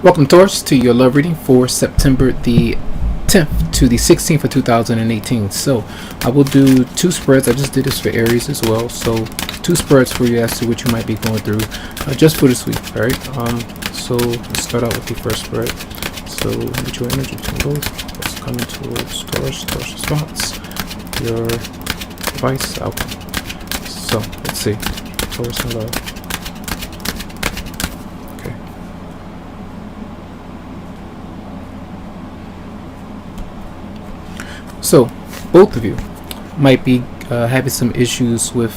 Welcome, Taurus, to your love reading for September the 10th to the 16th of 2018. So I will do two spreads. I just did this for Aries as well. So two spreads for you as to what you might be going through just for this week. All right. So let's start out with the first spread. So mutual energy between both. What's coming towards Taurus? Taurus response. Your advice outcome. So let's see. Taurus and love. So, both of you might be having some issues with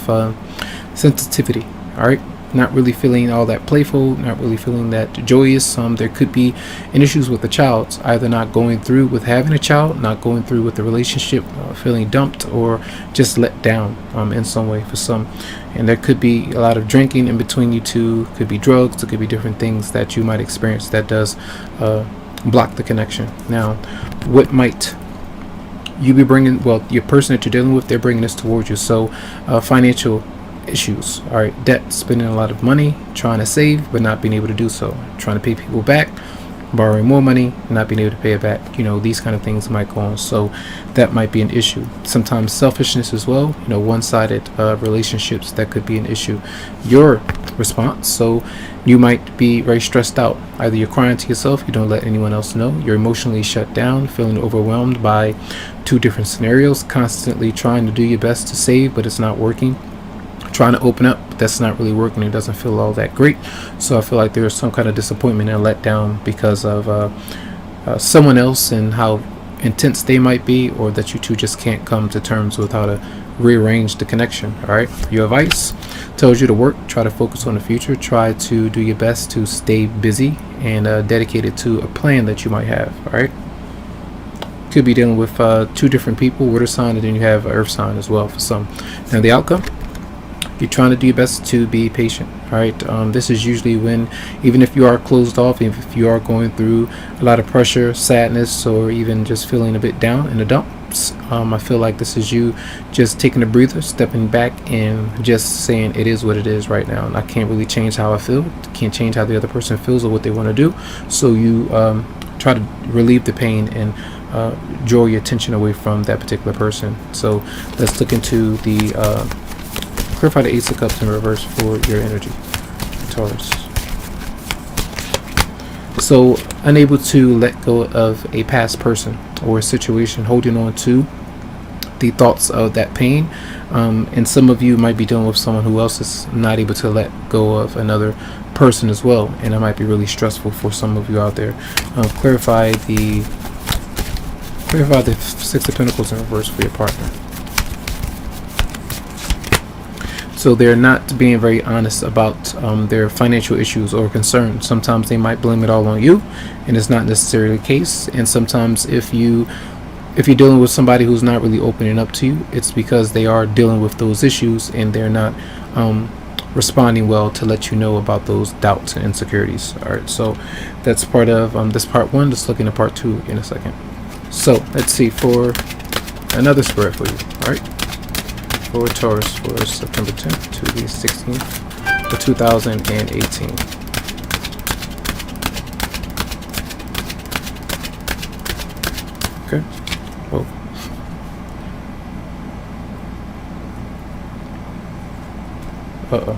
sensitivity, alright? Not really feeling all that playful, not really feeling that joyous. There could be an issues with the child, either not going through with having a child, not going through with the relationship, feeling dumped, or just let down in some way for some. And there could be a lot of drinking in between you two, could be drugs, it could be different things that you might experience that does block the connection. Now, what might you be bringing? Well, your person that you're dealing with, they're bringing this towards you. So financial issues, all right, debt, spending a lot of money, trying to save but not being able to do so, trying to pay people back, borrowing more money, not being able to pay it back. These kind of things might go on. So that might be an issue. Sometimes selfishness as well, one-sided relationships, that could be an issue. Your response, so you might be very stressed out. Either you're crying to yourself, you don't let anyone else know, you're emotionally shut down, feeling overwhelmed by two different scenarios, constantly trying to do your best to save but it's not working, trying to open up but that's not really working, it doesn't feel all that great. So I feel like there's some kind of disappointment and letdown because of someone else and how intense they might be, or that you two just can't come to terms with how to rearrange the connection. All right, your advice tells you to work, try to focus on the future, try to do your best to stay busy and dedicated to a plan that you might have. All right, could be dealing with two different people, water sign, and then you have earth sign as well for some. Now the outcome, you're trying to do your best to be patient. All right, this is usually when, even if you are closed off, if you are going through a lot of pressure, sadness, or even just feeling a bit down in the dumps, I feel like this is you just taking a breather, stepping back, and just saying it is what it is right now, and I can't really change how I feel, can't change how the other person feels or what they want to do. So you try to relieve the pain and draw your attention away from that particular person. So let's look into the clarify the Ace of Cups in reverse for your energy, Taurus. So unable to let go of a past person or a situation, holding on to the thoughts of that pain. And some of you might be dealing with someone who else is not able to let go of another person as well, and it might be really stressful for some of you out there. Clarify the Six of Pentacles in reverse for your partner. So they're not being very honest about their financial issues or concerns. Sometimes they might blame it all on you, and it's not necessarily the case. And sometimes if you're dealing with somebody who's not really opening up to you, it's because they are dealing with those issues and they're not responding well to let you know about those doubts and insecurities. All right, so that's part of this part one. Let's look into part two in a second. So let's see for another spread for you. All right, for Taurus for September 10th to the 16th of 2018. Okay. Whoa.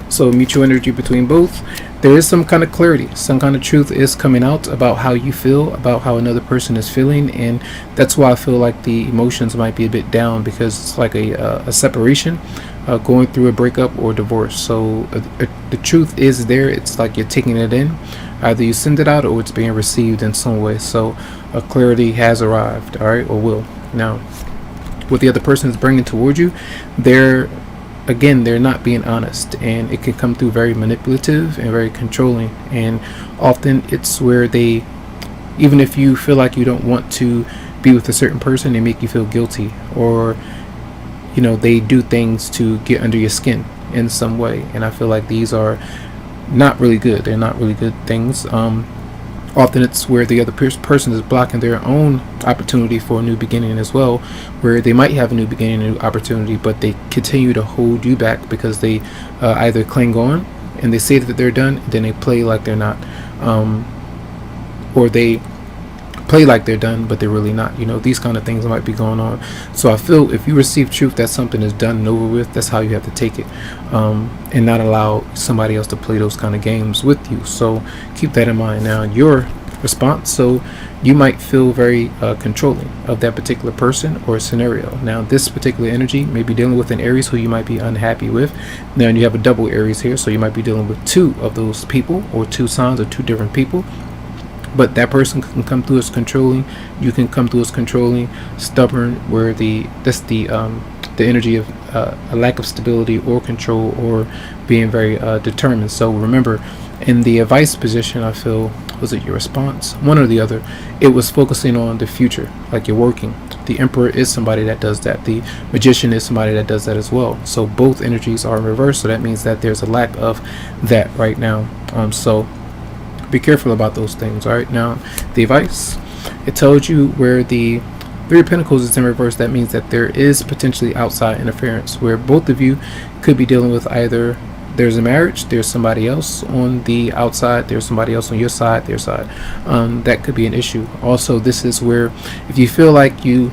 So mutual energy between both. There is some kind of clarity, some kind of truth is coming out about how you feel, about how another person is feeling, and that's why I feel like the emotions might be a bit down, because it's like a separation, going through a breakup or divorce. So the truth is there. It's like you're taking it in. Either you send it out or it's being received in some way. So clarity has arrived, all right, or will. Now, what the other person is bringing towards you, they're not being honest, and it can come through very manipulative and very controlling. And often it's where they, even if you feel like you don't want to be with a certain person, they make you feel guilty, or they do things to get under your skin in some way. And I feel like these are not really good. They're not really good things. Often it's where the other person is blocking their own opportunity for a new beginning as well, where they might have a new beginning, a new opportunity, but they continue to hold you back because they either cling on and they say that they're done, then they play like they're not. or they play like they're done, but they're really not. These kind of things might be going on. So I feel if you receive truth that something is done and over with, that's how you have to take it, and not allow somebody else to play those kind of games with you. So keep that in mind. Now, your response. So you might feel very controlling of that particular person or scenario. Now, this particular energy may be dealing with an Aries who you might be unhappy with. Now, you have a double Aries here, so you might be dealing with two of those people, or two signs, or two different people. But that person can come through as controlling. You can come through as controlling, stubborn, where that's the energy of a lack of stability or control, or being very determined. So remember, in the advice position, I feel, was it your response? One or the other. It was focusing on the future, like you're working. The Emperor is somebody that does that. The Magician is somebody that does that as well. So both energies are in reverse. So that means that there's a lack of that right now. So be careful about those things. All right, now the advice, it tells you where the Three of Pentacles is in reverse. That means that there is potentially outside interference, where both of you could be dealing with either there's a marriage, there's somebody else on the outside, there's somebody else on your side, their side. That could be an issue. Also, this is where if you feel like you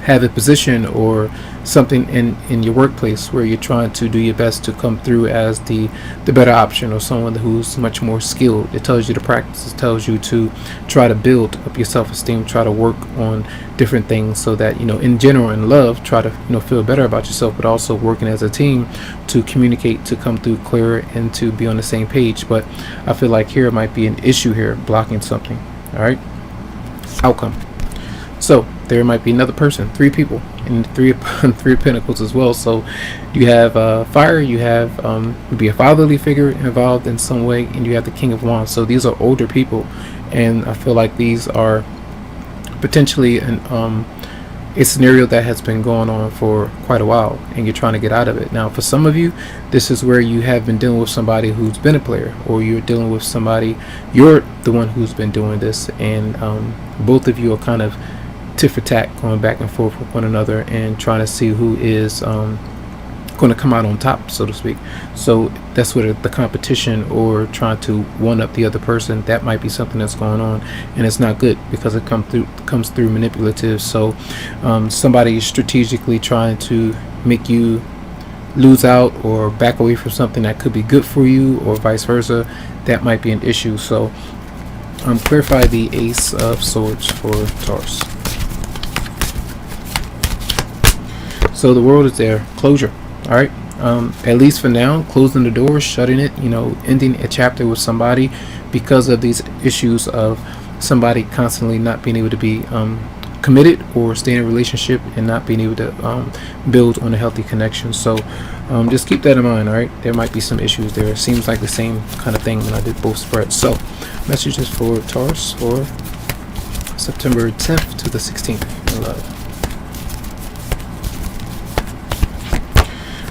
have a position or something in your workplace where you're trying to do your best to come through as the better option, or someone who's much more skilled, it tells you to practice. It tells you to try to build up your self-esteem, try to work on different things, so that in general, in love, try to feel better about yourself, but also working as a team to communicate, to come through clearer, and to be on the same page. But I feel like here might be an issue here blocking something. All right, outcome. So there might be another person, three people, and three of Pentacles as well. So you have fire, you have maybe a fatherly figure involved in some way, and you have the King of Wands. So these are older people, and I feel like these are potentially a scenario that has been going on for quite a while, and you're trying to get out of it. Now, for some of you, this is where you have been dealing with somebody who's been a player, or you're dealing with somebody, you're the one who's been doing this, and both of you are kind of tit for tat, going back and forth with one another, and trying to see who is going to come out on top, so to speak. So that's where the competition, or trying to one up the other person, that might be something that's going on, and it's not good because it comes through manipulative. So somebody is strategically trying to make you lose out or back away from something that could be good for you, or vice versa. That might be an issue. So clarify the Ace of Swords for Taurus. So the world is there. Closure. All right. At least for now, closing the door, shutting it, ending a chapter with somebody because of these issues of somebody constantly not being able to be committed or stay in a relationship, and not being able to build on a healthy connection. So just keep that in mind. All right. There might be some issues there. It seems like the same kind of thing when I did both spreads. So messages for Taurus for September 10th to the 16th in love.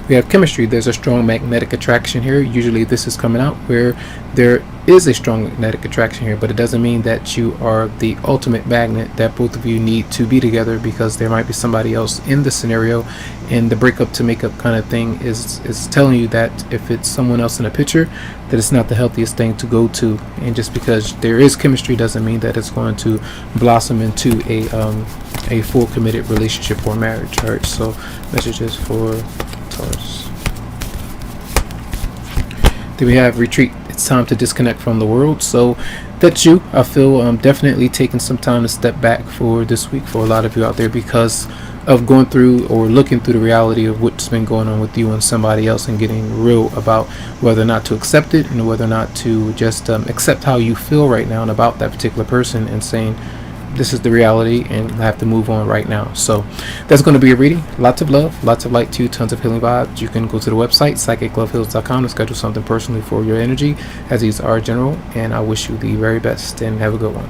We have chemistry. There's a strong magnetic attraction here. Usually this is coming out where there is a strong magnetic attraction here, but it doesn't mean that you are the ultimate magnet, that both of you need to be together, because there might be somebody else in the scenario, and the breakup to makeup kind of thing is telling you that if it's someone else in a picture, that it's not the healthiest thing to go to. And just because there is chemistry doesn't mean that it's going to blossom into a full committed relationship or marriage. All right, so messages for Taurus. Then we have retreat. It's time to disconnect from the world. So that's you. I feel definitely taking some time to step back for this week for a lot of you out there, because of going through or looking through the reality of what's been going on with you and somebody else, and getting real about whether or not to accept it, and whether or not to just accept how you feel right now and about that particular person, and saying this is the reality and I have to move on right now. So that's going to be a reading. Lots of love, lots of light to you, tons of healing vibes. You can go to the website psychicloveheals.com to schedule something personally for your energy, as these are general, and I wish you the very best and have a good one.